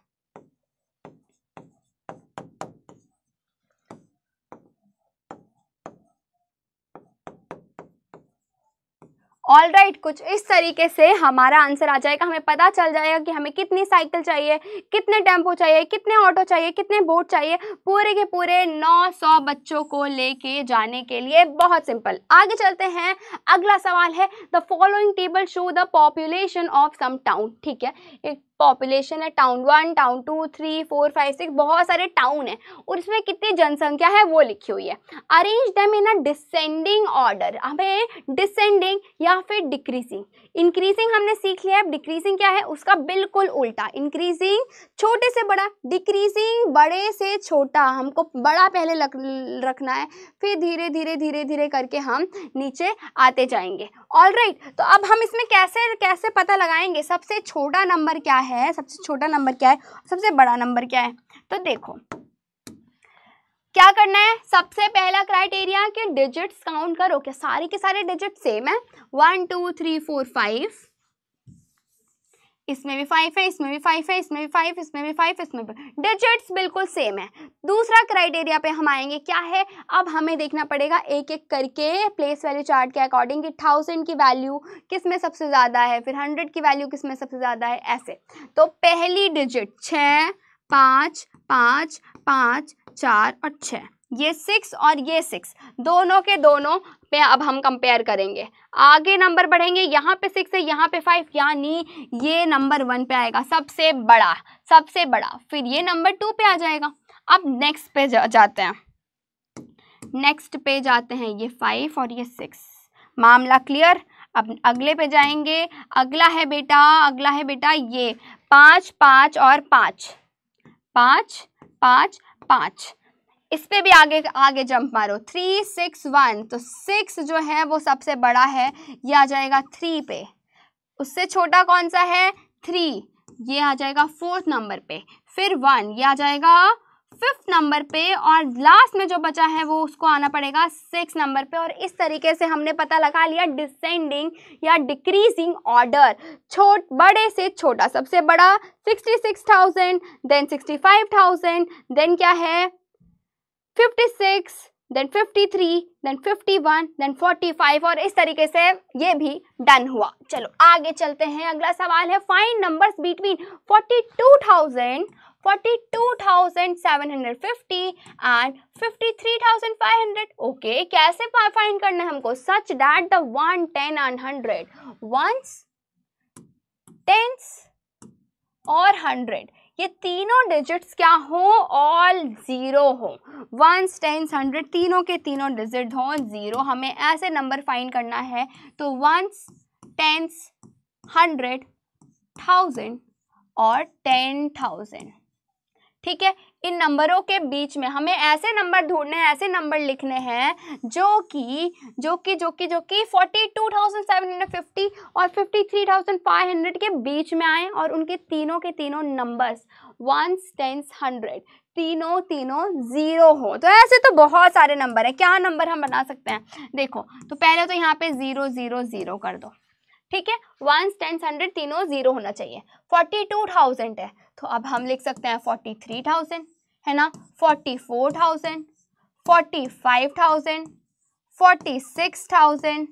ऑल राइट, कुछ इस तरीके से हमारा आंसर आ जाएगा। हमें पता चल जाएगा कि हमें कितनी साइकिल चाहिए, कितने टेम्पो चाहिए, कितने ऑटो चाहिए, कितने बोट चाहिए, पूरे के पूरे 900 बच्चों को लेके जाने के लिए। बहुत सिंपल। आगे चलते हैं, अगला सवाल है the following table show the population of some town, ठीक है। एक पॉपुलेशन है, टाउन 1, टाउन 2, 3, 4, 5, 6, बहुत सारे टाउन है और इसमें कितनी जनसंख्या है वो लिखी हुई है। Arrange them in a descending order, हमें डिसेंडिंग या फिर डिक्रीजिंग, इंक्रीजिंग हमने सीख लिया है, डिक्रीजिंग क्या है उसका बिल्कुल उल्टा। इंक्रीजिंग छोटे से बड़ा, डिक्रीजिंग बड़े से छोटा, हमको बड़ा पहले रखना है, फिर धीरे धीरे धीरे धीरे करके हम नीचे आते जाएंगे। ऑल राइट, तो अब हम इसमें कैसे पता लगाएंगे सबसे छोटा नंबर क्या है, सबसे छोटा नंबर क्या है, सबसे बड़ा नंबर क्या है। तो देखो क्या करना है, सबसे पहला क्राइटेरिया कि डिजिट्स काउंट करो, क्या सारे के सारे डिजिट सेम है, 1 2 3 4 5, इसमें भी 5 है, इसमें भी 5 है, इसमें भी 5, इसमें भी 5, इसमें भी, डिजिट्स बिल्कुल सेम है। दूसरा क्राइटेरिया पे हम आएंगे, क्या है, अब हमें देखना पड़ेगा एक एक करके प्लेस वैल्यू चार्ट के अकॉर्डिंग कि 1000 की वैल्यू किस में सबसे ज़्यादा है, फिर 100 की वैल्यू किस में सबसे ज़्यादा है, ऐसे। तो पहली डिजिट 6, 5, 5, 5, 4 और 6, ये 6 और ये 6 दोनों के दोनों पे अब हम कंपेयर करेंगे। आगे नंबर बढ़ेंगे, यहाँ पे 6 है, यहाँ पे 5, यानी ये नंबर 1 पे आएगा, सबसे बड़ा, फिर ये नंबर 2 पे आ जाएगा। अब नेक्स्ट पे जाते हैं, नेक्स्ट पे जाते हैं, ये 5 और ये 6, मामला क्लियर। अब अगले पे जाएंगे, अगला है बेटा ये 5, 5 और 5, 5, 5, 5, इस पे भी आगे जंप मारो, 3, 6, 1, तो 6 जो है वो सबसे बड़ा है, ये आ जाएगा 3 पे। उससे छोटा कौन सा है, 3, ये आ जाएगा 4th नंबर पे, फिर 1 ये आ जाएगा 5th नंबर पे, और लास्ट में जो बचा है वो उसको आना पड़ेगा 6 नंबर पे। और इस तरीके से हमने पता लगा लिया डिसेंडिंग या डिक्रीजिंग ऑर्डर, बड़े से छोटा, सबसे बड़ा 66,000, देन 65,000, देन क्या है 56, देन 53, देन 51, देन 45, और इस तरीके से ये भी डन हुआ। चलो आगे चलते हैं, अगला सवाल है find numbers between 42,750 and 53,500। Okay, कैसे फाइंड करना है हमको, such that the 1, 10 and 100 ones, tens और 100 ये तीनों डिजिट्स क्या हो, ऑल 0 हो, 1, 10, 100 तीनों के तीनों डिजिट हो 0। हमें ऐसे नंबर फाइंड करना है, तो 1, 10, 100, 1000 और 10,000, ठीक है। इन नंबरों के बीच में हमें ऐसे नंबर ढूंढने हैं, ऐसे नंबर लिखने हैं जो कि 42,750 और 53,500 के बीच में आए और उनके तीनों के तीनों नंबर्स 1, 10, 100 तीनों जीरो हो। तो ऐसे तो बहुत सारे नंबर है, क्या नंबर हम बना सकते हैं? देखो तो पहले तो यहाँ पे 0 0 0 कर दो, ठीक है, 1s 10s 100 तीनों जीरो होना चाहिए। 42,000 है तो अब हम लिख सकते हैं 43,000, है ना, 44,000, 45,000, 46,000,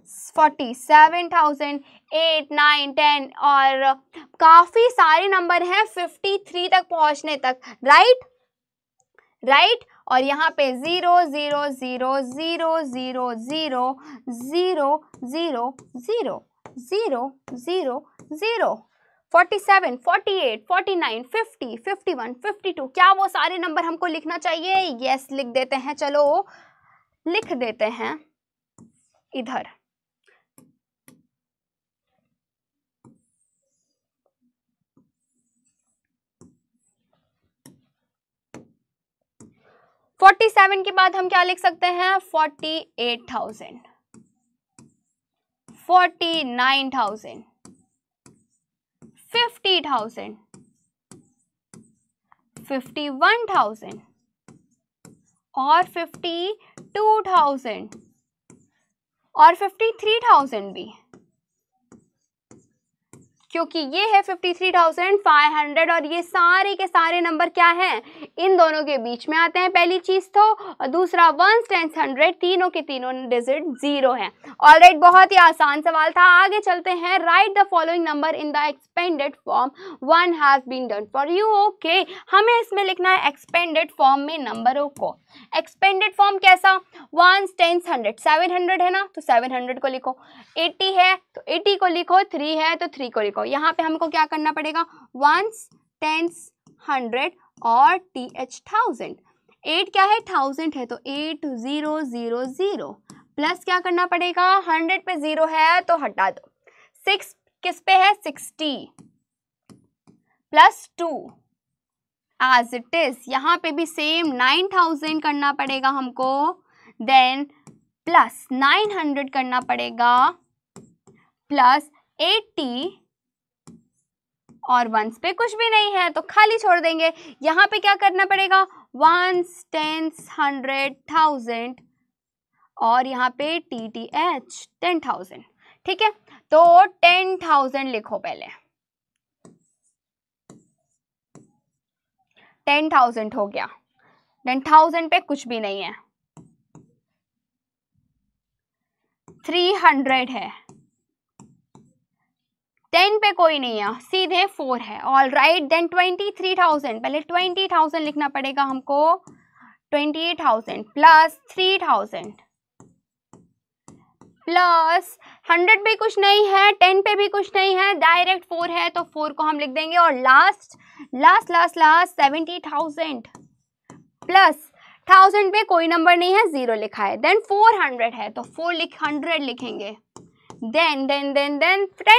47,000, 8 9 10 और काफी सारे नंबर हैं 53 तक पहुंचने तक, राइट। और यहाँ पे 0 0 0 0 0 0 0 0 0 0 0 0 47 48 49 50 51 52, क्या वो सारे नंबर हमको लिखना चाहिए? यस, लिख देते हैं, चलो लिख देते हैं इधर। फोर्टी सेवन के बाद हम क्या लिख सकते हैं? 48,000, 49,000, 50,000, 51,000 और 52,000 और 53,000 भी, क्योंकि ये है 53,500 और ये सारे के सारे नंबर क्या हैं? इन दोनों के बीच में आते हैं, पहली चीज तो, और दूसरा 1s 10s 100 तीनों के तीनों डिजिट जीरो हैं। ऑलराइट, बहुत ही आसान सवाल था। आगे चलते हैं। Write the following number in the expanded form, one has been done for you. Okay, हमें इसमें लिखना है एक्सपेंडेड फॉर्म में नंबरों को। एक्सपेंडेड फॉर्म कैसा? 1s 10s 100, 700 है ना, तो 700 को लिखो, 80 है तो 80 को लिखो, 3 है तो 3 को लिखो। यहाँ पे हमको क्या करना पड़ेगा? 1s 10s 100 और TH 1000, 8 क्या है? 1000 है तो 8000 प्लस क्या करना पड़ेगा? 100 पे 0 है तो हटा दो, 6 किस पे है? 60 प्लस 2 एज इट इज। यहाँ पे भी सेम 9000 करना पड़ेगा हमको, देन प्लस 900 करना पड़ेगा, प्लस 80 और 1s पे कुछ भी नहीं है तो खाली छोड़ देंगे। यहाँ पे क्या करना पड़ेगा? 1s 10s 100 1000 और यहाँ पे TTH 10,000, ठीक है, तो 10,000 लिखो पहले, 10,000 हो गया, 10,000 पे कुछ भी नहीं है, 300 है, 10 पे कोई नहीं है, सीधे 4 है। ऑल राइट, देन 23,000, पहले 20,000 लिखना पड़ेगा हमको, 28,000 प्लस 3,000 प्लस 100 पे कुछ नहीं है, 10 पे भी कुछ नहीं है, डायरेक्ट 4 है तो 4 को हम लिख देंगे। और लास्ट 70,000 प्लस 1000 पे कोई नंबर नहीं है, 0 लिखा है, देन 400 है तो 400 लिखेंगे, देन 10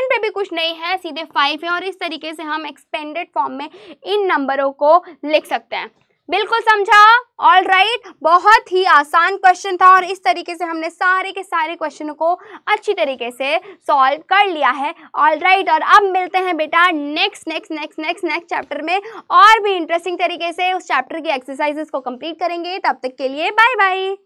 पे भी कुछ नहीं है, सीधे 5 है। और इस तरीके से हम एक्सपेंडेड फॉर्म में इन नंबरों को लिख सकते हैं। बिल्कुल समझा? ऑल राइट, बहुत ही आसान क्वेश्चन था और इस तरीके से हमने सारे के सारे क्वेश्चनों को अच्छी तरीके से सॉल्व कर लिया है। ऑल राइट, और अब मिलते हैं बेटा नेक्स्ट चैप्टर में, और भी इंटरेस्टिंग तरीके से उस चैप्टर की एक्सरसाइजेस को कंप्लीट करेंगे। तब तक के लिए बाय बाय।